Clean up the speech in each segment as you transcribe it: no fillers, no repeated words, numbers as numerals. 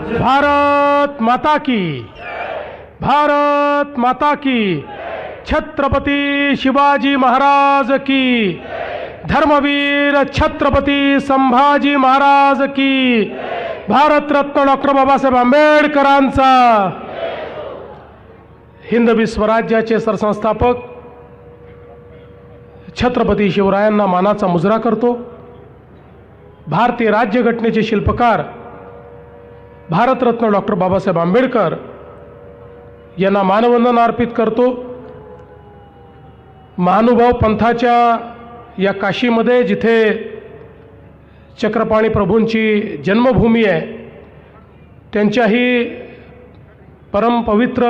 भारत माता की, भारत माता की, छत्रपती शिवाजी महाराज की, धर्मवीर छत्रपती संभाजी महाराज की, भारतरत्न डॉक्टर बाबासाहेब आंबेडकरांचा, हिंदवी स्वराज्याचे सरसंस्थापक छत्रपती शिवरायांना मानाचा मुजरा करतो। भारतीय राज्यघटनेचे शिल्पकार भारतरत्न डॉक्टर बाबासाहेब आंबेडकर यांना मानवंदना अर्पित करतो। महानुभाव पंथाच्या या काशीमध्ये जिथे चक्रपाणी प्रभूंची जन्मभूमी आहे, त्यांच्याही परमपवित्र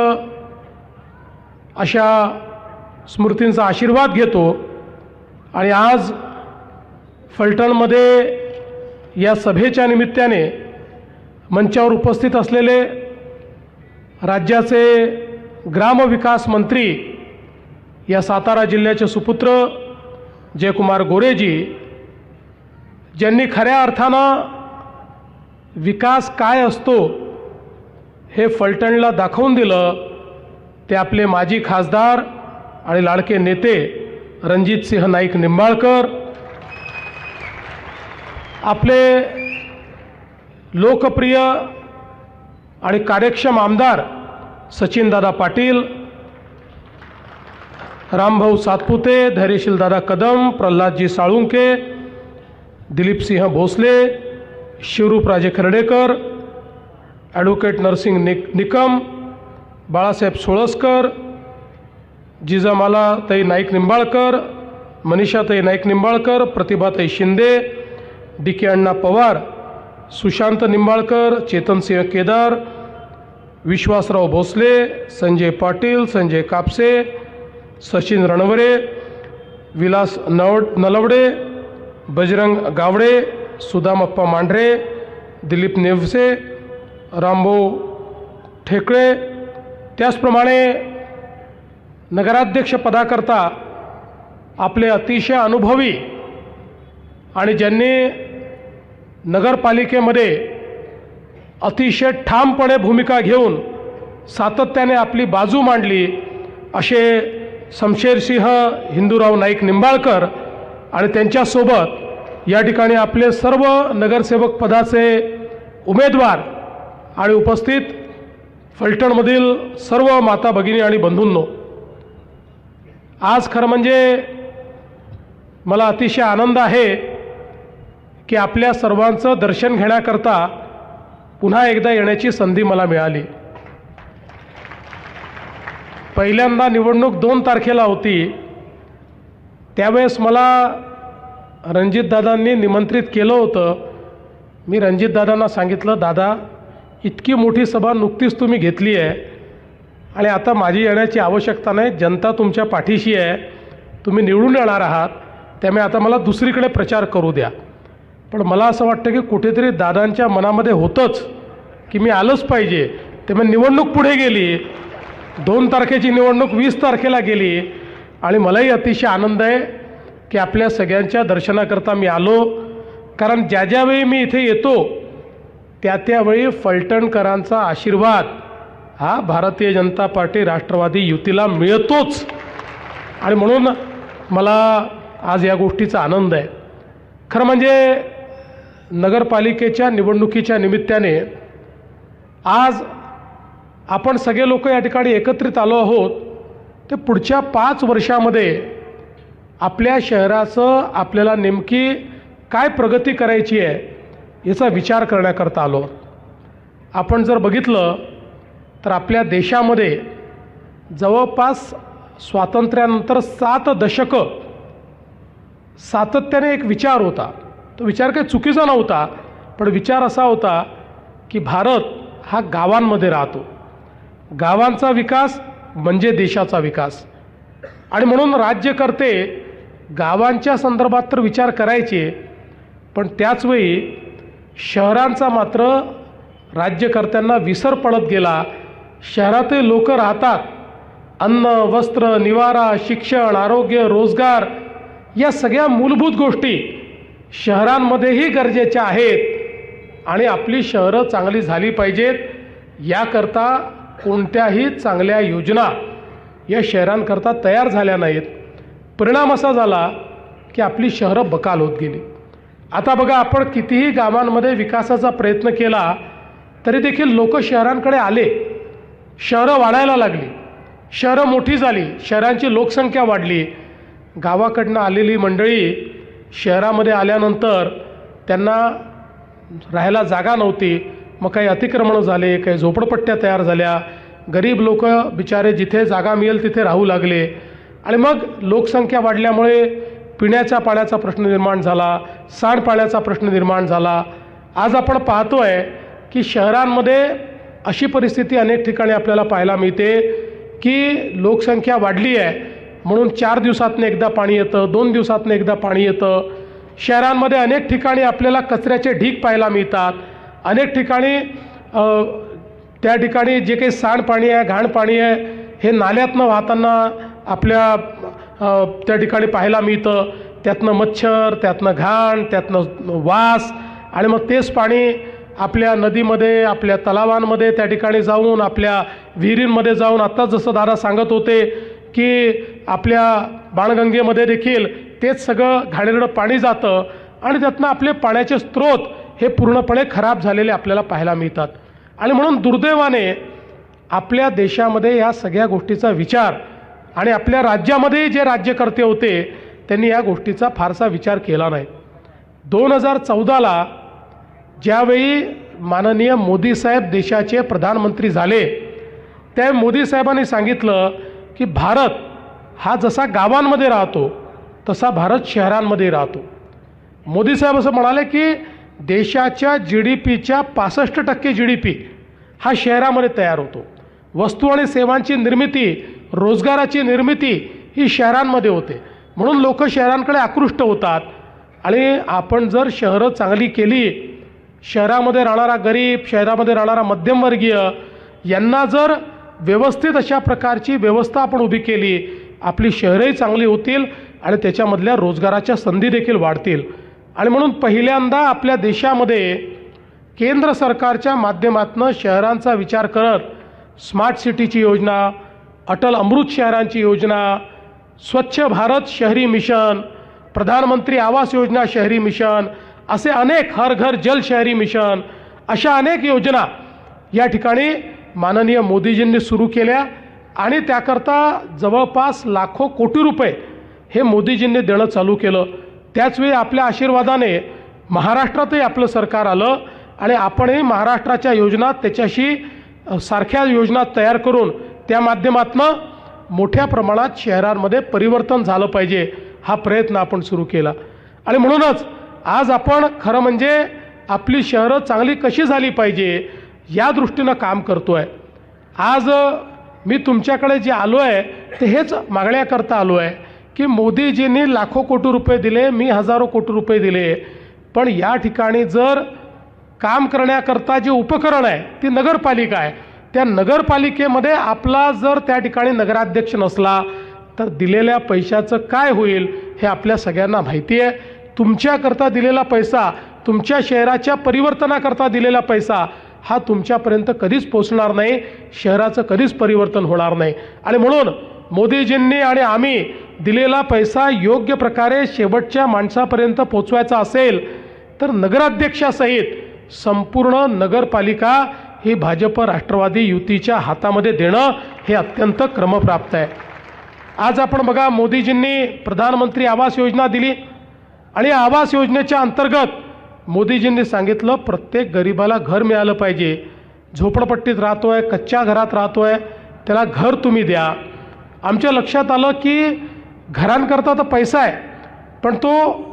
अशा स्मृतींचा आशीर्वाद घेतो। आणि आज फलटणमध्ये या सभेच्या निमित्ताने मंचावर उपस्थित असलेले राज्याचे ग्रामविकास मंत्री, या सातारा जिल्ह्याचे सुपुत्र जयकुमार गोरेजी, ज्यांनी खऱ्या अर्थानं विकास काय असतो हे फलटणला दाखवून दिलं, ते आपले माजी खासदार आणि लाडके नेते रणजितसिंह नाईक निंबाळकर, आपले लोकप्रिय आणि कार्यक्षम आमदार सचिनदादा पाटील, रामभाऊ सातपुते, धैर्यशीलदादा कदम, प्रल्हादजी साळुंके, दिलीपसिंह भोसले, शिवरूपराजे खर्डेकर, ॲडव्होकेट नरसिंग निकम, बाळासाहेब सोळसकर, जिजामालाताई नाईक निंबाळकर, मनीषाताई नाईक निंबाळकर, प्रतिभाताई शिंदे, डी के अण्णा पवार, सुशांत निंबाळकर, चेतनसिंह केदार, विश्वासराव भोसले, संजय पाटील, संजय कापसे, सचिन रणवरे, विलास नलवडे, बजरंग गावडे, सुदामप्पा मांढरे, दिलीप नेवसे, रामभाऊ ठेकळे, त्याचप्रमाणे नगराध्यक्ष पदाकरता आपले अतिशय अनुभवी आणि ज्यांनी नगरपालिकेमध्ये अतिशय ठामपणे भूमिका घेऊन सातत्याने आपली बाजू मांडली असे शमशेरसिंह हिंदूराव नाईक निंबाळकर आणि त्यांच्यासोबत या ठिकाणी आपले सर्व नगरसेवक पदाचे उमेदवार आणि उपस्थित फलटणमधील सर्व माता भगिनी आणि बंधूंनो, आज खरं म्हणजे मला अतिशय आनंद आहे की आपल्या सर्वांचं दर्शन घेण्याकरता पुन्हा एकदा येण्याची संधी मला मिळाली। पहिल्यांदा निवडणूक 2 तारखेला होती, त्यावेळेस मला रणजितदादांनी निमंत्रित केलं होतं। मी रणजितदादांना सांगितलं, दादा इतकी मोठी सभा नुकतीच तुम्ही घेतली आहे आणि आता माझी येण्याची आवश्यकता नाही, जनता तुमच्या पाठीशी आहे, तुम्ही निवडून येणार आहात, त्यामुळे आता मला दुसरीकडे प्रचार करू द्या। पण मला असं वाटतं की कुठेतरी दादांच्या मनामध्ये होतंच की मी आलंच पाहिजे, त्यामुळे निवडणूक पुढे गेली, 2 तारखेची निवडणूक 20 तारखेला गेली आणि मलाही अतिशय आनंद आहे की आपल्या सगळ्यांच्या दर्शनाकरता मी आलो। कारण ज्या ज्यावेळी मी इथे येतो त्या त्यावेळी फलटणकरांचा आशीर्वाद हा भारतीय जनता पार्टी राष्ट्रवादी युतीला मिळतोच आणि म्हणून मला आज या गोष्टीचा आनंद आहे। खरं म्हणजे नगरपालिकेच्या निवडणुकीच्या निमित्ताने आज आपण सगळे लोक या ठिकाणी एकत्रित आलो आहोत, ते पुढच्या 5 वर्षामध्ये आपल्या शहराचं आपल्याला नेमकी काय प्रगती करायची आहे याचा विचार करण्याकरता आलो। आपण जर बघितलं तर आपल्या देशामध्ये जवळपास स्वातंत्र्यानंतर 7 दशकं सातत्याने एक विचार होता, तो विचार काही चुकीचा नव्हता, पण विचार असा होता की भारत हा गावांमध्ये राहतो, गावांचा विकास म्हणजे देशाचा विकास, आणि म्हणून राज्यकर्ते गावांच्या संदर्भात तर विचार करायचे, पण त्याचवेळी शहरांचा मात्र राज्यकर्त्यांना विसर पडत गेला। शहरातील लोक राहतात, अन्न, वस्त्र, निवारा, शिक्षण, आरोग्य, रोजगार या सगळ्या मूलभूत गोष्टी शहरांमध्येही गरजेच्या आहेत, आणि आपली शहरं चांगली झाली पाहिजेत याकरता कोणत्याही चांगल्या योजना या शहरांकरता तयार झाल्या नाहीत. परिणाम असा झाला की आपली शहरं बकाल होत गेली. आता बघा, आपण कितीही गावांमध्ये विकासाचा प्रयत्न केला तरी देखील लोक शहरांकडे आले, शहरं वाढायला लागली, शहरं मोठी झाली, शहरांची लोकसंख्या वाढली. गावाकडनं आलेली मंडळी शहरामध्ये आल्यानंतर त्यांना राहायला जागा नव्हती. मग काही अतिक्रमणं झाले, काही झोपडपट्ट्या तयार झाल्या, गरीब लोक बिचारे जिथे जागा मिळेल तिथे राहू लागले. आणि मग लोकसंख्या वाढल्यामुळे पिण्याच्या पाण्याचा प्रश्न निर्माण झाला, सांडपाण्याचा प्रश्न निर्माण झाला. आज आपण पाहतोय की शहरांमध्ये अशी परिस्थिती अनेक ठिकाणी आपल्याला पाहायला मिळते की लोकसंख्या वाढली आहे म्हणून 4 दिवसातनं एकदा पाणी येतं, 2 दिवसातनं एकदा पाणी येतं. शहरांमध्ये अनेक ठिकाणी आपल्याला कचऱ्याचे ढीग पाहायला मिळतात. अनेक ठिकाणी त्या ठिकाणी जे काही सांडपाणी आहे, घाण पाणी आहे, हे नाल्यातनं वाहताना आपल्या त्या ठिकाणी पाहायला मिळतं. त्यातनं मच्छर, त्यातनं घाण, त्यातनं वास, आणि मग तेच पाणी आपल्या नदीमध्ये, आपल्या तलावांमध्ये त्या ठिकाणी जाऊन, आपल्या विहिरींमध्ये जाऊन, आत्ता जसं दादा सांगत होते की आपल्या बाणगंगेमध्ये देखील तेच सगळं घाणेरडं पाणी जातं आणि त्यातनं आपले पाण्याचे स्रोत हे पूर्णपणे खराब झालेले आपल्याला पाहायला मिळतात. आणि म्हणून दुर्दैवाने आपल्या देशामध्ये या सगळ्या गोष्टीचा विचार, आणि आपल्या राज्यामध्ये जे राज्यकर्ते होते त्यांनी या गोष्टीचा फारसा विचार केला नाही. 2014ला ज्यावेळी माननीय मोदी साहेब देशाचे प्रधानमंत्री झाले त्या मोदी साहेबांनी सांगितलं की भारत हा जसा गावांमध्ये राहतो तसा भारत शहरांमध्ये राहतो. मोदी साहेब असं म्हणाले की देशाच्या GDPच्या 65% GDP हा शहरामध्ये तयार होतो. वस्तू आणि सेवांची निर्मिती, रोजगाराची निर्मिती ही शहरांमध्ये होते. म्हणून लोक शहरांकडे आकृष्ट होतात. आणि आपण जर शहरं चांगली केली, शहरामध्ये राहणारा गरीब, शहरामध्ये राहणारा मध्यमवर्गीय यांना जर व्यवस्थित अशा प्रकारची व्यवस्था आपण उभी केली, आपली शहरंही चांगली होतील आणि त्याच्यामधल्या रोजगाराच्या संधी देखील वाढतील. आणि म्हणून पहिल्यांदा आपल्या देशामध्ये केंद्र सरकारच्या माध्यमातून शहरांचा विचार करत स्मार्ट सिटीची योजना, अटल अमृत शहरांची योजना, स्वच्छ भारत शहरी मिशन, प्रधानमंत्री आवास योजना शहरी मिशन, असे अनेक, हर घर जल शहरी मिशन, अशा अनेक योजना या ठिकाणी माननीय मोदीजींनी सुरू केल्या. आणि त्याकरता जवळपास लाखो कोटी रुपये हे मोदीजींनी देणं चालू केलं. त्याचवेळी आपल्या आशीर्वादाने महाराष्ट्रातही आपलं सरकार आलं आणि आपणही महाराष्ट्राच्या योजना त्याच्याशी सारख्या योजना तयार करून त्या माध्यमातून मोठ्या प्रमाणात शहरांमध्ये परिवर्तन झालं पाहिजे हा प्रयत्न आपण सुरू केला. आणि म्हणूनच आज आपण खरं म्हणजे आपली शहरं चांगली कशी झाली पाहिजे या दृष्टीनं काम करतो आहे. आज मी तुमच्याकडे जे आलो आहे ते हेच मागण्याकरता आलो आहे की मोदीजींनी लाखो कोटी रुपये दिले, मी हजारो कोटी रुपये दिले, पण या ठिकाणी जर काम करण्याकरता जे उपकरण आहे ती नगरपालिका आहे. त्या नगरपालिकेमध्ये आपला जर त्या ठिकाणी नगराध्यक्ष नसला तर दिलेल्या पैशाचं काय होईल हे आपल्या सगळ्यांना माहिती आहे. तुमच्याकरता दिलेला पैसा, तुमच्या शहराच्या परिवर्तनाकरता दिलेला पैसा हा तुमच्यापर्यंत कधीच पोचणार नाही, शहराचं कधीच परिवर्तन होणार नाही. आणि म्हणून मोदीजींनी आणि आम्ही दिलेला पैसा योग्य प्रकारे शेवटच्या माणसापर्यंत पोचवायचा असेल तर नगराध्यक्षासहित संपूर्ण नगरपालिका ही भाजप राष्ट्रवादी युतीच्या हातामध्ये देणं हे अत्यंत क्रमप्राप्त आहे. आज आपण बघा, मोदीजींनी प्रधानमंत्री आवास योजना दिली आणि आवास योजनेच्या अंतर्गत मोदीजींनी सांगितलं प्रत्येक गरीबाला घर मिळालं पाहिजे. झोपडपट्टीत राहतोय, कच्च्या घरात राहतोय, त्याला घर तुम्ही द्या. आमच्या लक्षात आलं की घरांकरता तर पैसा आहे पण तो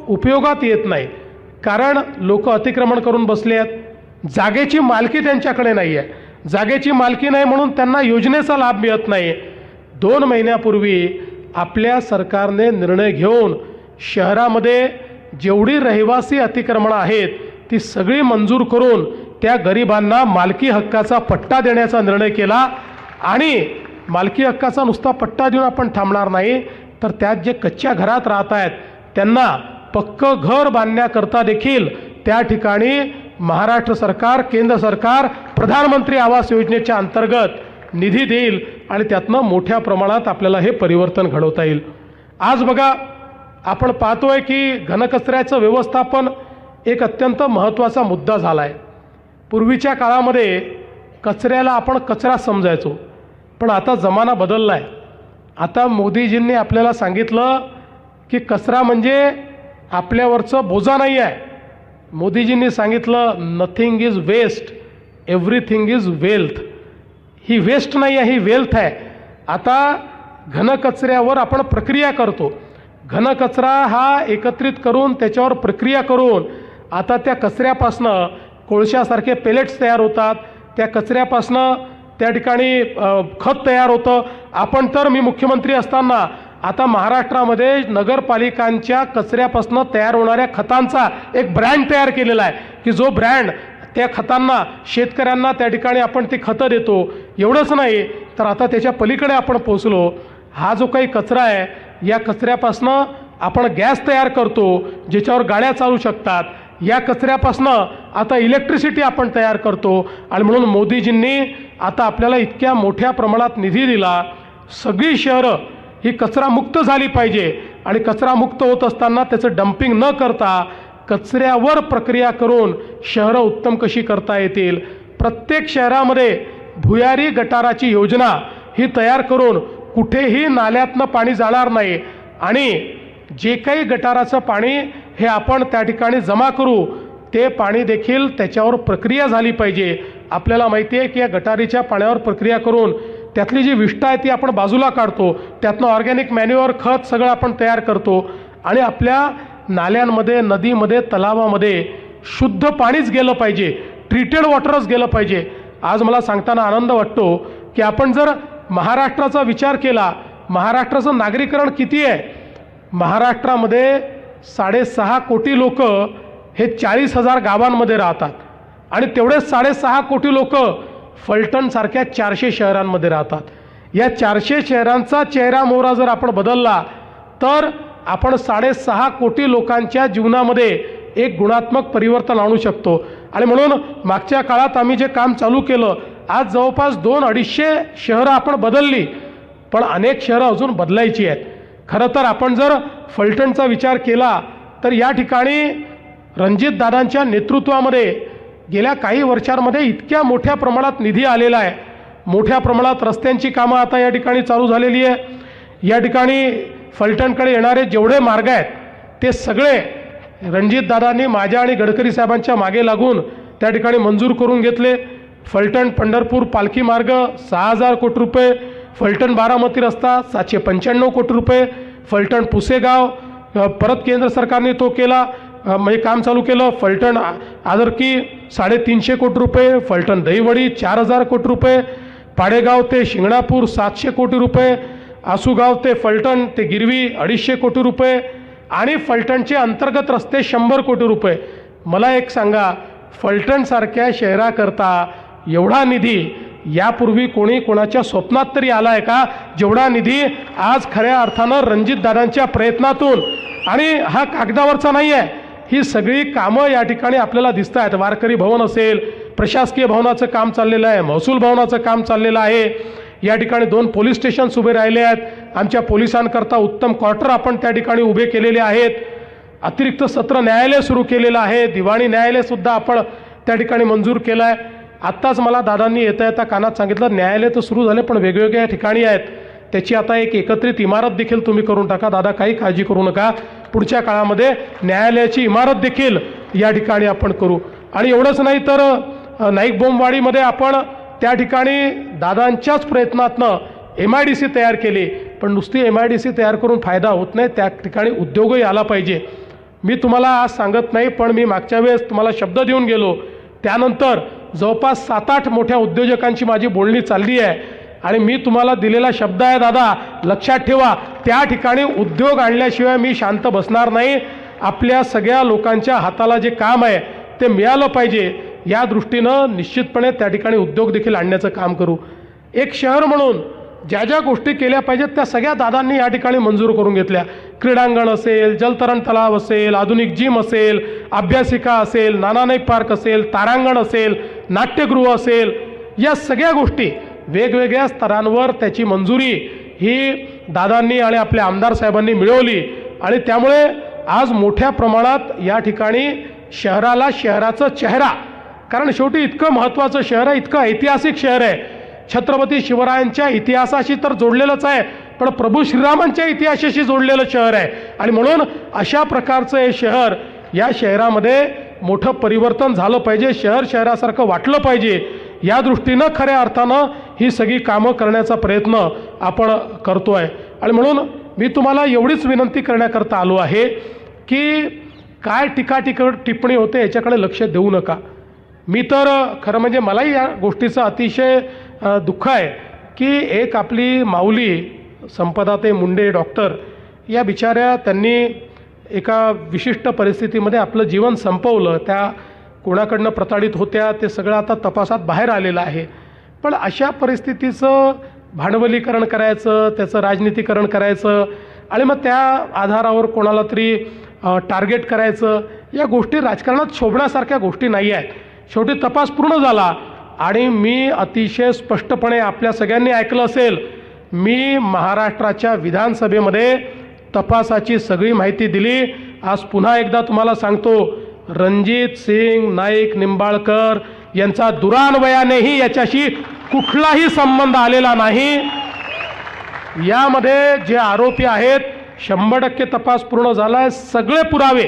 उपयोगात येत नाही, कारण लोक अतिक्रमण करून बसले आहेत. जागेची मालकी त्यांच्याकडे नाही आहे. जागेची मालकी नाही म्हणून त्यांना योजनेचा लाभ मिळत नाही. 2 महिन्यापूर्वी आपल्या सरकारने निर्णय घेऊन शहरामध्ये जेवढी रहिवासी अतिक्रमणं आहेत ती सगळी मंजूर करून त्या गरिबांना मालकी हक्काचा पट्टा देण्याचा निर्णय केला. आणि मालकी हक्काचा नुसता पट्टा देऊन आपण थांबणार नाही तर त्यात जे कच्च्या घरात राहत आहेत त्यांना पक्कं घर बांधण्याकरता देखील त्या ठिकाणी महाराष्ट्र सरकार, केंद्र सरकार प्रधानमंत्री आवास योजनेच्या अंतर्गत निधी देईल आणि त्यातनं मोठ्या प्रमाणात आपल्याला हे परिवर्तन घडवता येईल. आज बघा, आपण पाहतोय की घनकचऱ्याचं व्यवस्थापन एक अत्यंत महत्त्वाचा मुद्दा झाला आहे. पूर्वीच्या काळामध्ये कचऱ्याला आपण कचरा समजायचो, पण आता जमाना बदलला आहे. आता मोदीजींनी आपल्याला सांगितलं की कचरा म्हणजे आपल्यावरचं बोजा नाही आहे. मोदीजींनी सांगितलं nothing is waste, everything is wealth. ही वेस्ट नाही आहे, ही वेल्थ आहे. आता घनकचऱ्यावर आपण प्रक्रिया करतो. घनकचरा हा एकत्रित करून त्याच्यावर प्रक्रिया करून आता त्या कचऱ्यापासनं कोळशासारखे पेलेट्स तयार होतात. त्या कचऱ्यापासनं त्या ठिकाणी खत तयार होतं. आपण तर मी मुख्यमंत्री असताना आता महाराष्ट्रामध्ये नगरपालिकांच्या कचऱ्यापासून तयार होणाऱ्या खतांचा एक ब्रँड तयार केलेला आहे की जो ब्रँड त्या खतांना शेतकऱ्यांना त्या ठिकाणी आपण ती खतं देतो. एवढंच नाही तर आता त्याच्या पलीकडे आपण पोहोचलो. हा जो काही कचरा आहे या कचऱ्यापासनं आपण गॅस तयार करतो ज्याच्यावर गाड्या चालू शकतात. या कचऱ्यापासनं आता इलेक्ट्रिसिटी आपण तयार करतो. आणि म्हणून मोदीजींनी आता आपल्याला इतक्या मोठ्या प्रमाणात निधी दिला. सगळी शहरं ही कचरामुक्त झाली पाहिजे आणि कचरामुक्त होत असताना त्याचं डंपिंग न करता कचऱ्यावर प्रक्रिया करून शहरं उत्तम कशी करता येतील. प्रत्येक शहरामध्ये भुयारी गटाराची योजना ही तयार करून कुठेही नाल्यातनं पाणी जाणार नाही आणि जे काही गटाराचं पाणी हे आपण त्या ठिकाणी जमा करू ते पाणी देखील त्याच्यावर प्रक्रिया झाली पाहिजे. आपल्याला माहिती आहे की या गटारीच्या पाण्यावर प्रक्रिया करून त्यातली जी विष्ठा आहे ती आपण बाजूला काढतो. त्यातनं ऑर्गॅनिक मॅन्युअर खत सगळं आपण तयार करतो आणि आपल्या नाल्यांमध्ये, नदीमध्ये, तलावामध्ये शुद्ध पाणीच गेलं पाहिजे, ट्रीटेड वॉटरच गेलं पाहिजे. आज मला सांगताना आनंद वाटतो की आपण जर महाराष्ट्राचा विचार केला, महाराष्ट्राचं नागरीकरण किती आहे? महाराष्ट्रामध्ये 6.5 कोटी लोक हे 40,000 गावांमध्ये राहतात आणि तेवढेच 6.5 कोटी लोक फलटणसारख्या 400 शहरांमध्ये राहतात. या 400 शहरांचा चेहरा मोहरा जर आपण बदलला तर आपण 6.5 कोटी लोकांच्या जीवनामध्ये एक गुणात्मक परिवर्तन आणू शकतो. आणि म्हणून मागच्या काळात आम्ही जे काम चालू केलं, आज जवळपास 200-250 शहरं आपण बदलली, पण अनेक शहरं अजून बदलायची आहेत. खरं तर आपण जर फलटणचा विचार केला तर या ठिकाणी रणजितदादांच्या नेतृत्वामध्ये गेल्या काही वर्षांमध्ये इतक्या मोठ्या प्रमाणात निधी आलेला आहे. मोठ्या प्रमाणात रस्त्यांची कामं आता या ठिकाणी चालू झालेली आहे. या ठिकाणी फलटणकडे येणारे जेवढे मार्ग आहेत ते सगळे रणजितदादांनी माझ्या आणि गडकरी साहेबांच्या मागे लागून त्या ठिकाणी मंजूर करून घेतले. फलटण पंढरपूर पालखी मार्ग 6,000 कोटी रुपये, फलटण बारामती रस्ता 795 कोटी रुपये, फलटण पुसेगाव परत केंद्र सरकारने तो केला, म्हणजे काम चालू केलं. फलटण आदरकी 350 कोटी रुपये, फलटण दहीवडी 4,000 कोटी रुपये, पाडेगाव ते शिंगणापूर 700 कोटी रुपये, आसूगाव ते फलटण ते गिरवी 250 कोटी रुपये आणि फलटणचे अंतर्गत रस्ते 100 कोटी रुपये. मला एक सांगा, फलटणसारख्या शहराकरता एवढा निधी यापूर्वी कोणी कोणाच्या स्वप्नात तरी आला आहे का? जेवढा निधी आज खऱ्या अर्थानं रणजितदादांच्या प्रयत्नातून, आणि हा कागदावरचा नाही आहे, ही सगळी कामं या ठिकाणी आपल्याला दिसत आहेत. वारकरी भवन असेल, प्रशासकीय भवनाचं काम चाललेलं आहे, महसूल भवनाचं काम चाललेलं आहे. या ठिकाणी 2 पोलीस स्टेशन्स उभे राहिले आहेत. आमच्या पोलिसांकरता उत्तम क्वार्टर आपण त्या ठिकाणी उभे केलेले आहेत. अतिरिक्त सत्र न्यायालय सुरू केलेलं आहे. दिवाणी न्यायालयसुद्धा आपण त्या ठिकाणी मंजूर केलं आहे. आत्ताच मला दादांनी येता येता कानात सांगितलं, न्यायालय तर सुरू झाले पण वेगवेगळ्या ठिकाणी आहेत, त्याची आता एक एकत्रित इमारत देखील तुम्ही करून टाका. दादा काही काळजी करू नका, पुढच्या काळामध्ये न्यायालयाची इमारत देखील या ठिकाणी आपण करू. आणि एवढंच नाही तर नाईक बोंबवाडीमध्ये आपण त्या ठिकाणी दादांच्याच प्रयत्नातनं MIDC तयार केली. पण नुसती MIDC तयार करून फायदा होत नाही, त्या ठिकाणी उद्योगही आला पाहिजे. मी तुम्हाला आज सांगत नाही, पण मी मागच्या वेळेस तुम्हाला शब्द देऊन गेलो. त्यानंतर जवळपास 7-8 मोठ्या उद्योजकांची माझी बोलणी चालली आहे आणि मी तुम्हाला दिलेला शब्द आहे दादा, लक्षात ठेवा, त्या ठिकाणी उद्योग आणल्याशिवाय मी शांत बसणार नाही. आपल्या सगळ्या लोकांच्या हाताला जे काम आहे ते मिळालं पाहिजे, या दृष्टीनं निश्चितपणे त्या ठिकाणी उद्योग देखील आणण्याचं काम करू. एक शहर म्हणून ज्या ज्या गोष्टी केल्या पाहिजेत त्या सगळ्या दादांनी या ठिकाणी मंजूर करून घेतल्या. क्रीडांगण असेल, जलतरण तलाव असेल, आधुनिक जिम असेल, अभ्यासिका असेल, नानानाईक पार्क असेल, तारांगण असेल, नाट्यगृह असेल, या सगळ्या गोष्टी वेगवेगळ्या स्तरांवर त्याची मंजुरी ही दादांनी आणि आपल्या आमदार साहेबांनी मिळवली आणि त्यामुळे आज मोठ्या प्रमाणात या ठिकाणी शहराला शहराचा चेहरा, कारण शेवटी इतकं महत्त्वाचं शहर आहे, इतकं ऐतिहासिक शहर आहे, छत्रपती शिवरायांच्या इतिहासाशी तर जोडलेलंच आहे, पण प्रभू श्रीरामांच्या इतिहासाशी जोडलेलं शहर आहे आणि म्हणून अशा प्रकारचं हे शहर, या शहरामध्ये मोठं परिवर्तन झालं पाहिजे, शहर शहरासारखं वाटलं पाहिजे, या दृष्टीनं खऱ्या अर्थानं ही सगळी कामं करण्याचा प्रयत्न आपण करतो आहे. आणि म्हणून मी तुम्हाला एवढीच विनंती करण्याकरता आलो आहे की काय टिप्पणी होते याच्याकडे लक्ष देऊ नका. मी तर खरं म्हणजे मलाही या गोष्टीचं अतिशय दुःख आहे की एक आपली माऊली संपदाताई मुंडे डॉक्टर या बिचाऱ्या, त्यांनी एका विशिष्ट परिस्थितीमध्ये आपलं जीवन संपवलं. त्या कोणाकडनं प्रताडित होत्या ते सगळं आता तपासात बाहेर आलेलं आहे. पण अशा परिस्थितीचं भांडवलीकरण करायचं, त्याचं राजनीतीकरण करायचं आणि मग त्या आधारावर कोणाला तरी टार्गेट करायचं, या गोष्टी राजकारणात शोभण्यासारख्या गोष्टी नाही आहेत. शेवटी तपास पूर्ण झाला आणि मी अतिशय स्पष्टपणे आपल्या सगळ्यांनी ऐकलं असेल, मी महाराष्ट्राच्या विधानसभेमध्ये तपासाची सगळी माहिती दिली. आज पुन्हा एकदा तुम्हाला सांगतो, रणजित सिंग नाईक निंबाळकर यांचा दुरान्वयानेही याच्याशी कुठलाही संबंध आलेला नाही. यामध्ये जे आरोपी आहेत 100% तपास पूर्ण झाला आहे, सगळे पुरावे,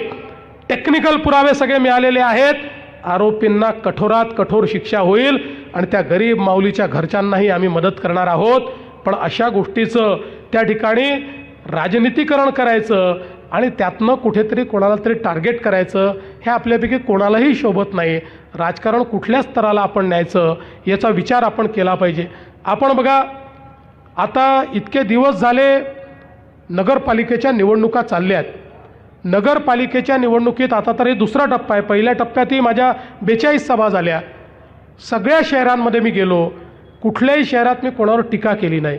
टेक्निकल पुरावे सगळे मिळालेले आहेत. आरोपींना कठोरात कठोर शिक्षा होईल आणि त्या गरीब माऊलीच्या घरच्यांनाही आम्ही मदत करणार आहोत. पण अशा गोष्टीचं त्या ठिकाणी राजनीतीकरण करायचं आणि त्यातनं कुठेतरी कोणाला तरी टार्गेट करायचं, हे आपल्यापैकी कोणालाही शोभत नाही. राजकारण कुठल्या स्तराला आपण न्यायचं याचा विचार आपण केला पाहिजे. आपण बघा, आता इतके दिवस झाले नगरपालिकेच्या निवडणुका चालल्या आहेत. नगरपालिकेच्या निवडणुकीत आता तरी दुसरा टप्पा आहे. पहिल्या टप्प्यातही माझ्या 42 सभा झाल्या. सगळ्या शहरांमध्ये मी गेलो, कुठल्याही शहरात मी कोणावर टीका केली नाही,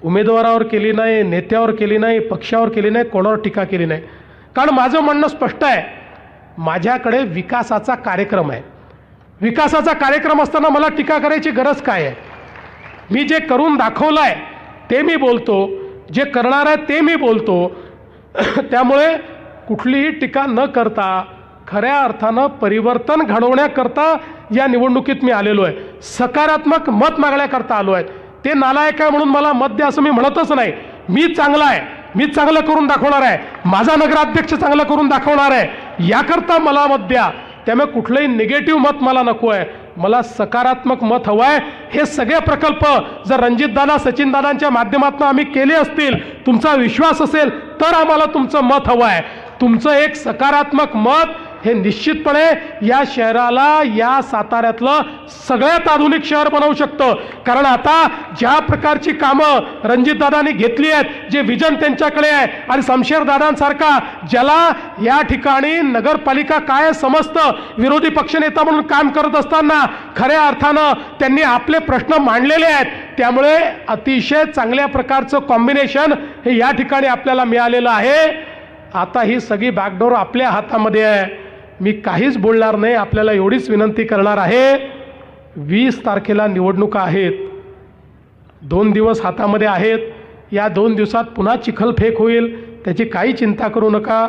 उमेदवारावर केली नाही, नेत्यावर केली नाही, पक्षावर केली नाही, कोणावर टीका केली नाही. कारण माझं म्हणणं स्पष्ट आहे, माझ्याकडे विकासाचा कार्यक्रम आहे. विकासाचा कार्यक्रम असताना मला टीका करायची गरज काय आहे? मी जे करून दाखवलं आहे ते मी बोलतो, जे करणार आहे ते मी बोलतो. त्यामुळे कुठलीही टीका न करता खऱ्या अर्थानं परिवर्तन घडवण्याकरता या निवडणुकीत मी आलेलो आहे. सकारात्मक मत मागण्याकरता आलो आहे. ते नालायक आहे म्हणून मला मत द्या असं मी म्हणतच नाही. मी चांगला आहे, मी चांगलं करून दाखवणार आहे, माझा नगराध्यक्ष चांगलं करून दाखवणार आहे, याकरता मला मत द्या. त्यामुळे कुठलंही निगेटिव्ह मत मला नको आहे, मला सकारात्मक मत हवं आहे. हे सगळे प्रकल्प जर रणजितदादा सचिनदादांच्या माध्यमातून आम्ही केले असतील, तुमचा विश्वास असेल तर आम्हाला तुमचं मत हवं आहे. तुमचं एक सकारात्मक मत हे निश्चितपणे या शहराला, या साताऱ्यातलं सगळ्यात आधुनिक शहर बनवू शकतं. कारण आता ज्या प्रकारची कामं रणजितदादांनी घेतली आहेत, जे विजन त्यांच्याकडे आहे आणि शमशेरदादांसारखा ज्याला या ठिकाणी नगरपालिका काय समजतं, विरोधी पक्षनेता म्हणून काम करत असताना खऱ्या अर्थानं त्यांनी आपले प्रश्न मांडलेले आहेत. त्यामुळे अतिशय चांगल्या प्रकारचं कॉम्बिनेशन हे या ठिकाणी आपल्याला मिळालेलं आहे. आता ही सगळी बॅकडोर आपल्या हातामध्ये आहे. मी काहीच बोलणार नाही, आपल्याला एवढीच विनंती करणार आहे, 20 तारखेला निवडणुका आहेत, 2 दिवस हातामध्ये आहेत. या 2 दिवसात पुन्हा चिखलफेक होईल, त्याची काही चिंता करू नका.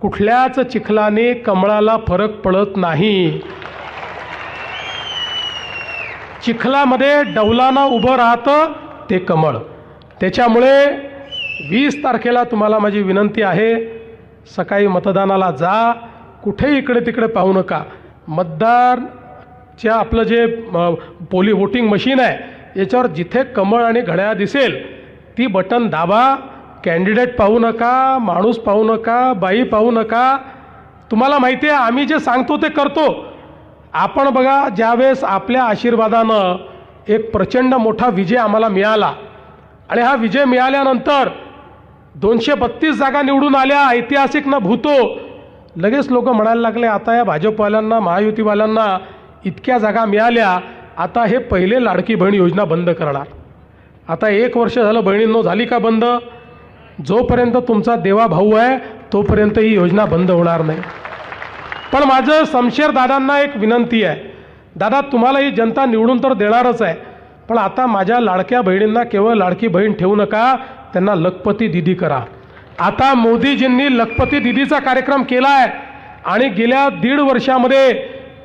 कुठल्याच चिखलाने कमळाला फरक पडत नाही. चिखलामध्ये डौलानं उभं राहतं ते कमळ. त्याच्यामुळे 20 तारखेला तुम्हाला माझी विनंती आहे, सकाळी मतदानाला जा, कुठेही इकडे तिकडे पाहू नका. मतदारच्या आपलं जे वोटिंग मशीन आहे याच्यावर जिथे कमळ आणि घड्याळ दिसेल ती बटन दाबा. कॅन्डिडेट पाहू नका, माणूस पाहू नका, बाई पाहू नका. तुम्हाला माहिती आहे आम्ही जे सांगतो ते करतो. आपण बघा, ज्यावेळेस आपल्या आशीर्वादानं एक प्रचंड मोठा विजय आम्हाला मिळाला आणि हा विजय मिळाल्यानंतर 232 जागा निवडून आल्या, ऐतिहासिक न भूतो. लगेच लोक म्हणायला लागले, आता या भाजपवाल्यांना, महायुतीवाल्यांना इतक्या जागा मिळाल्या, आता हे पहिले लाडकी बहीण योजना बंद करणार. आता 1 वर्ष झालं बहिणींनो, झाली का बंद? जोपर्यंत तुमचा देवा भाऊ आहे तोपर्यंत ही योजना बंद होणार नाही. पण माझं शमशेर दादांना एक विनंती आहे. दादा, तुम्हाला ही जनता निवडून तर देणारच आहे, पण आता माझ्या लाडक्या बहिणींना केवळ लाडकी बहीण ठेवू नका, त्यांना लखपती दिदी करा. आता मोदीजींनी लखपती दिदीचा कार्यक्रम केला आहे आणि गेल्या 1.5 वर्षामध्ये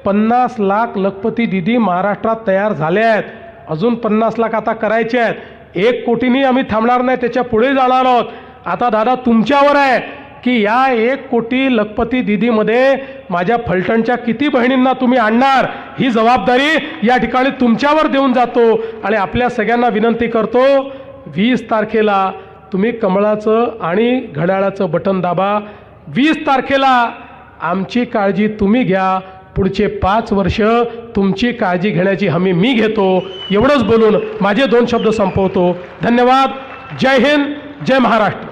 50 लाख लखपती दिदी महाराष्ट्रात तयार झाल्या आहेत. अजून 50 लाख आता करायचे आहेत. 1 कोटींनी आम्ही थांबणार नाही, त्याच्या पुढे जाणार आहोत. आता दादा तुमच्यावर आहे की या 1 कोटी लखपती दिदीमध्ये माझ्या फलटणच्या किती बहिणींना तुम्ही आणणार, ही जबाबदारी या ठिकाणी तुमच्यावर देऊन जातो. आणि आपल्या सगळ्यांना विनंती करतो, 20 तारखेला तुम्ही कमळाचं आणि घड्याळाचं बटन दाबा. 20 तारखेला आमची काळजी तुम्ही घ्या, पुढचे 5 वर्ष तुमची काळजी घेण्याची हमी मी घेतो. एवढंच बोलून माझे 2 शब्द संपवतो. धन्यवाद. जय हिंद, जय महाराष्ट्र.